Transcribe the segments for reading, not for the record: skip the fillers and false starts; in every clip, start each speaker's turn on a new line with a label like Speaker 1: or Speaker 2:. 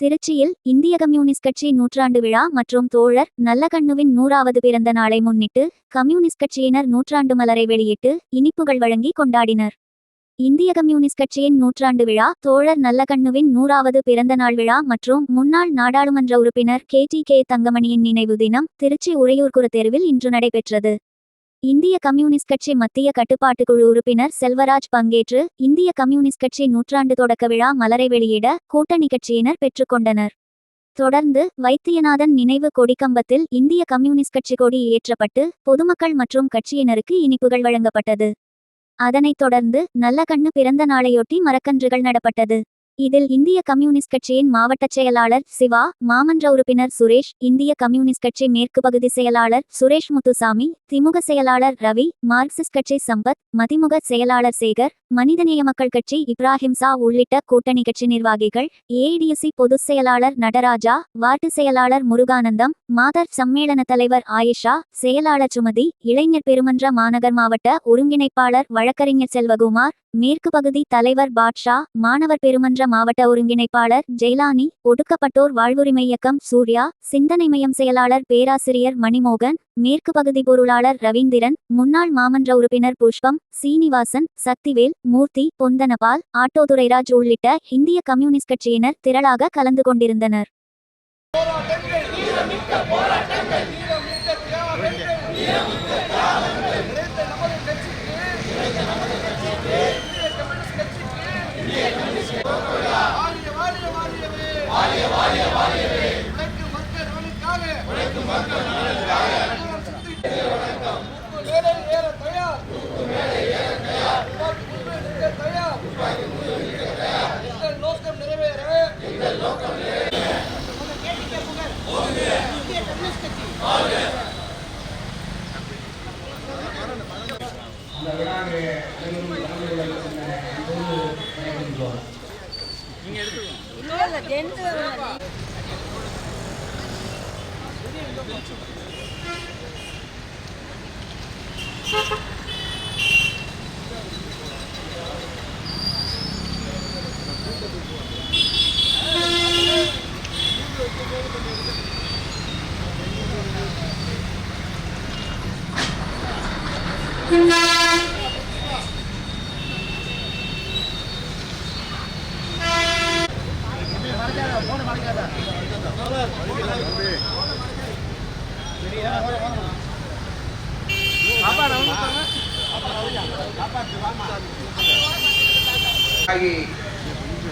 Speaker 1: திருச்சியில் இந்திய கம்யூனிஸ்ட் கட்சி 100ஆண்டு விழா மற்றும் தோழர் நல்லகண்ணுவின் 100வது பிறந்த நாளை முன்னிட்டு கம்யூனிஸ்ட் கட்சியினர் 100ஆண்டு மலரை வெளியிட்டு இனிப்புகள் வழங்கி கொண்டாடினர். இந்திய கம்யூனிஸ்ட் கட்சியின் 100ஆண்டு விழா, தோழர் நல்லகண்ணுவின் 100வது பிறந்த நாள் விழா மற்றும் முன்னாள் நாடாளுமன்ற உறுப்பினர் கே. தங்கமணியின் நினைவு தினம் திருச்சி உறையூர்குறு தெருவில் இன்று நடைபெற்றது. இந்திய கம்யூனிஸ்ட் கட்சி மத்திய கட்டுப்பாட்டுக்குழு உறுப்பினர் செல்வராஜ் பங்கேற்று இந்திய கம்யூனிஸ்ட் கட்சி 100ஆண்டு தொடக்க விழா மலரை வெளியிட கூட்டணி கட்சியினர் பெற்றுக்கொண்டனர். தொடர்ந்து வைத்தியநாதன் நினைவு கொடிக்கம்பத்தில் இந்திய கம்யூனிஸ்ட் கட்சி கொடி ஏற்றப்பட்டு பொதுமக்கள் மற்றும் கட்சியினருக்கு இனிப்புகள் வழங்கப்பட்டது. அதனைத் தொடர்ந்து நல்லகண்ணு பிறந்த நாளையொட்டி மரக்கன்றுகள் நடப்பட்டது. இதில் இந்திய கம்யூனிஸ்ட் கட்சியின் மாவட்ட செயலாளர் சிவா, மாமன்ற உறுப்பினர் சுரேஷ், இந்திய கம்யூனிஸ்ட் கட்சி மேற்கு பகுதி செயலாளர் சுரேஷ் முத்துசாமி, திமுக செயலாளர் ரவி, மார்க்சிஸ்ட் கட்சி சம்பத், மதிமுக செயலாளர் சேகர், மனிதநேய மக்கள் கட்சி இப்ராஹிம்சா உள்ளிட்ட கூட்டணி கட்சி நிர்வாகிகள், ஏஐடியுசி பொதுச் செயலாளர் நடராஜா, வார்டு செயலாளர் முருகானந்தம், மாதர் சம்மேளன தலைவர் ஆயிஷா, செயலாளர் சுமதி, இளைஞர் பெருமன்ற மாநகர் மாவட்ட ஒருங்கிணைப்பாளர் வழக்கறிஞர் செல்வகுமார், மேற்கு பகுதி தலைவர் பாட்ஷா, மாணவர் பெருமன்ற மாவட்ட ஒருங்கிணைப்பாளர் ஜெயலானி, ஒடுக்கப்பட்டோர் வாழ்வுரிமை இயக்கம் சூர்யா, சிந்தனை மையம் செயலாளர் பேராசிரியர் மணிமோகன், மேற்கு பகுதி பொருளாளர் ரவீந்திரன், முன்னாள் மாமன்ற உறுப்பினர் புஷ்பம், சீனிவாசன், சக்திவேல், மூர்த்தி, பொந்தனபால், ஆட்டோதுரைராஜ் உள்ளிட்ட இந்திய கம்யூனிஸ்ட் கட்சியினர் திரளாக கலந்து கொண்டிருந்தனர்.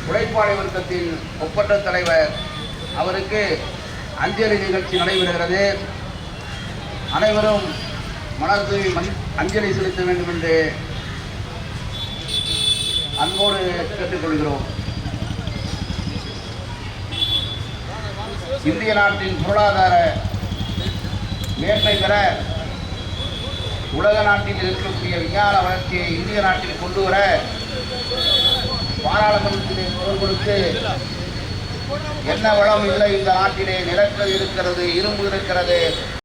Speaker 2: உழைப்பாளி வர்க்கத்தின் ஒப்பற்ற தலைவர் அவருக்கு அஞ்சலி நிகழ்ச்சி நடைபெறுகிறது. அனைவரும் மலர் தூவி அஞ்சலி செலுத்த வேண்டும் என்று அன்போடு கேட்டுக்கொள்கிறோம். இந்திய நாட்டின் பொருளாதார மேன்மை பெற உலக நாட்டில் இருக்கக்கூடிய விஞ்ஞான வளர்ச்சியை இந்திய நாட்டில் கொண்டு வர பாராளுமன்றத்திலே குரல் கொடுத்து என்ன வளம் இல்லை இந்த நாட்டிலே, நிலக்கல் இருக்கிறது, இரும்பு இருக்கிறது,